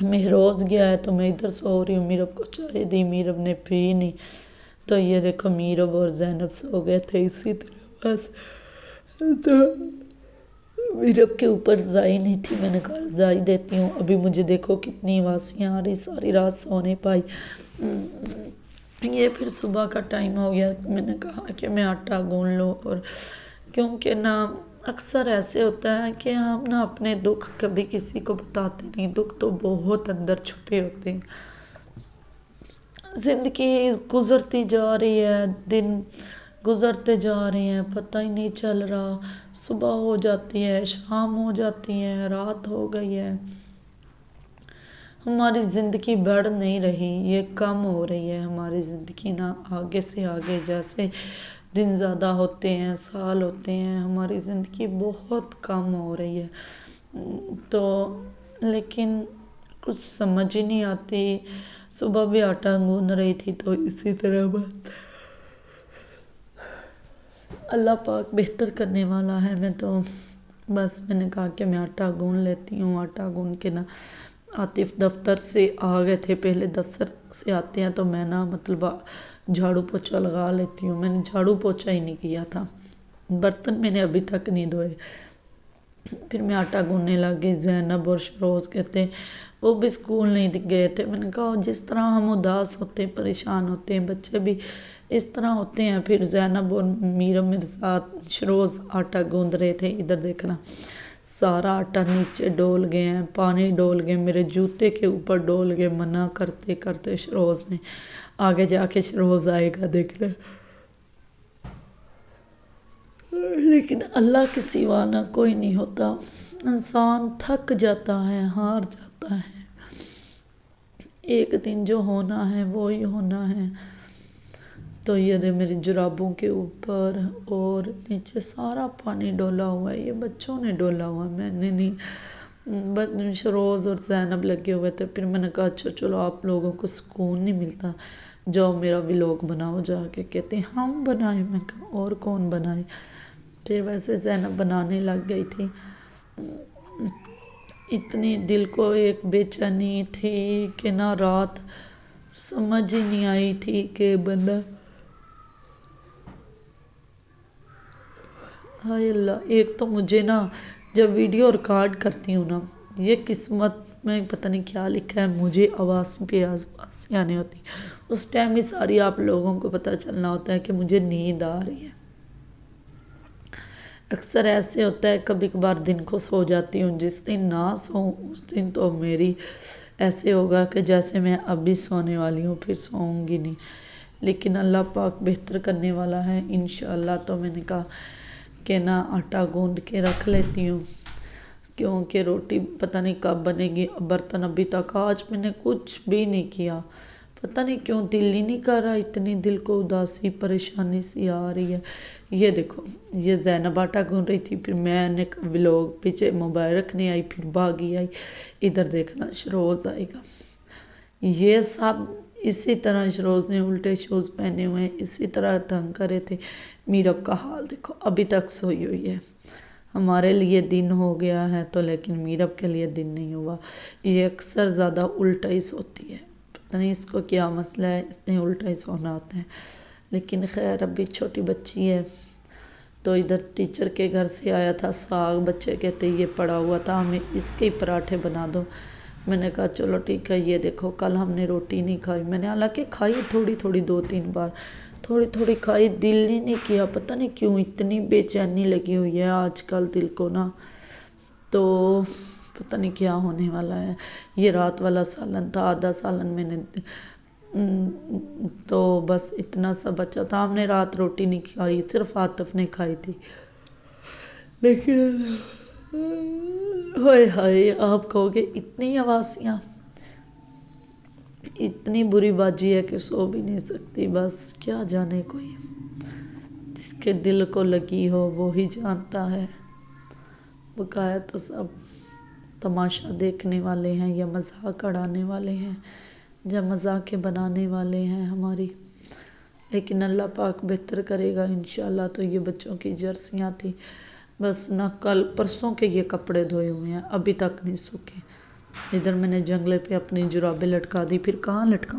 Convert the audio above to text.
مہروز گیا ہے تو میں ادھر سو رہی ہوں، میرب کو چائے دی، میرب نے پی نہیں، تو یہ دیکھو میرب اور زینب سو گئے تھے اسی طرح بس۔ تو میرب کے اوپر زائی نہیں تھی، میں نے کہا زائی دیتی ہوں، ابھی مجھے دیکھو کتنی واسیاں آ رہی، ساری رات سو نہیں پائی۔ یہ پھر صبح کا ٹائم ہو گیا، میں نے کہا کہ میں آٹا گون لوں، اور کیونکہ نا اکثر ایسے ہوتا ہے کہ ہم نا اپنے دکھ کبھی کسی کو بتاتے نہیں، دکھ تو بہت اندر چھپے ہوتے ہیں۔ زندگی گزرتی جا رہی ہے، دن گزرتے جا رہے ہیں، پتہ ہی نہیں چل رہا، صبح ہو جاتی ہے، شام ہو جاتی ہے، رات ہو گئی ہے، ہماری زندگی بڑھ نہیں رہی، یہ کم ہو رہی ہے ہماری زندگی نا، آگے سے آگے جیسے دن زیادہ ہوتے ہیں، سال ہوتے ہیں، ہماری زندگی بہت کم ہو رہی ہے۔ تو لیکن کچھ سمجھ ہی نہیں آتی، صبح بھی آٹا گون رہی تھی تو اسی طرح بات، اللہ پاک بہتر کرنے والا ہے۔ میں تو بس میں نے کہا کہ میں آٹا گون لیتی ہوں، آٹا گون کے نا عاطف دفتر سے آ گئے تھے، پہلے دفتر سے آتے ہیں تو میں نا مطلب جھاڑو پوچھا لگا لیتی ہوں، میں نے جھاڑو پوچھا ہی نہیں کیا تھا، برتن میں نے ابھی تک نہیں دھوئے، پھر میں آٹا گوننے لگ گئی۔ زینب اور شروز کہتے ہیں وہ بھی اسکول نہیں گئے تھے، میں نے کہا جس طرح ہم اداس ہوتے ہیں، پریشان ہوتے ہیں، بچے بھی اس طرح ہوتے ہیں۔ پھر زینب اور میرم میرے ساتھ، شروز آٹا گوندھ رہے تھے، ادھر دیکھنا سارا آٹا نیچے ڈول گئے ہیں، پانی ڈول گئے، میرے جوتے کے اوپر ڈول گئے، منع کرتے کرتے شروز نے، آگے جا کے شروز آئے گا دیکھنا، لیکن اللہ کے سوا نہ کوئی نہیں ہوتا، انسان تھک جاتا ہے، ہار جاتا ہے، ایک دن جو ہونا ہے وہی ہونا ہے۔ تو یہ میری جرابوں کے اوپر اور نیچے سارا پانی ڈولا ہوا ہے، یہ بچوں نے ڈولا ہوا ہے، میں نے نہیں۔ شروز اور زینب لگے ہوئے تھے، پھر میں نے کہا اچھا چلو آپ لوگوں کو سکون نہیں ملتا، جاؤ میرا ولاگ بناؤ جا کے، کہتے ہیں ہم بنائیں، میں کہا اور کون بنائے، پھر ویسے زینب بنانے لگ گئی تھی۔ اتنی دل کو ایک بے چینی تھی کہ نہ رات سمجھ ہی نہیں آئی تھی کہ بندہ، ہائے اللہ، ایک تو مجھے نا جب ویڈیو ریکارڈ کرتی ہوں نا، یہ قسمت میں پتہ نہیں کیا لکھا ہے، مجھے آواز پہ آواز آنے ہوتی، اس ٹائم بھی ساری آپ لوگوں کو پتہ چلنا ہوتا ہے کہ مجھے نیند آ رہی ہے۔ اکثر ایسے ہوتا ہے کبھی کبھار دن کو سو جاتی ہوں، جس دن نہ سوؤں اس دن تو میری ایسے ہوگا کہ جیسے میں ابھی سونے والی ہوں، پھر سوؤں گی نہیں، لیکن اللہ پاک بہتر کرنے والا ہے انشاءاللہ۔ تو میں نے کہا کہ نا آٹا گوندھ کے رکھ لیتی ہوں، کیونکہ روٹی پتہ نہیں کب بنے گی، برتن ابھی تک آج میں نے کچھ بھی نہیں کیا، پتہ نہیں کیوں دل ہی نہیں کر رہا، اتنی دل کو اداسی پریشانی سی آ رہی ہے۔ یہ دیکھو یہ زینب آٹا گوندھ رہی تھی، پھر میں نے ولاگ پیچھے موبائل رکھنے آئی، پھر بھاگی آئی، ادھر دیکھنا شروز آئے گا، یہ سب اسی طرح شروز نے الٹے شوز پہنے ہوئے ہیں، اسی طرح تنگ کرے تھے۔ میرب کا حال دیکھو ابھی تک سوئی ہوئی ہے، ہمارے لیے دن ہو گیا ہے تو لیکن میرب کے لیے دن نہیں ہوا، یہ اکثر زیادہ الٹا ہی سوتی ہے، پتہ نہیں اس کو کیا مسئلہ ہے، اس نے الٹا ہی سونا ہوتا ہے، لیکن خیر ابھی چھوٹی بچی ہے۔ تو ادھر ٹیچر کے گھر سے آیا تھا ساگ، بچے کہتے یہ پڑا ہوا تھا ہمیں اس کے پراٹھے بنا دو، میں نے کہا چلو ٹھیک ہے۔ یہ دیکھو کل ہم نے روٹی نہیں کھائی، میں نے حالانکہ کھائی تھوڑی تھوڑی، 2-3 بار تھوڑی تھوڑی کھائی، دل ہی نہیں کیا، پتہ نہیں کیوں اتنی بے چینی لگی ہوئی ہے آج کل دل کو نا، تو پتہ نہیں کیا ہونے والا ہے۔ یہ رات والا سالن تھا، آدھا سالن میں نے تو بس اتنا سا بچا تھا، ہم نے رات روٹی نہیں کھائی، صرف عاطف نے کھائی تھی، لیکن ہائے ہائے آپ کہو گے اتنی آوازیاں، اتنی بری باجی ہے کہ سو بھی نہیں سکتی، بس کیا جانے کوئی، جس کے دل کو لگی ہو وہی جانتا ہے، بقایا تو سب تماشا دیکھنے والے ہیں یا مذاق اڑانے والے ہیں یا مذاق بنانے والے ہیں ہماری، لیکن اللہ پاک بہتر کرے گا انشاءاللہ۔ تو یہ بچوں کی جرسیاں تھی، بس نہ کل پرسوں کے یہ کپڑے دھوئے ہوئے ہیں ابھی تک نہیں سوکھے، ادھر میں نے جنگلے پہ اپنی جرابیں لٹکا دی، پھر کہاں لٹکا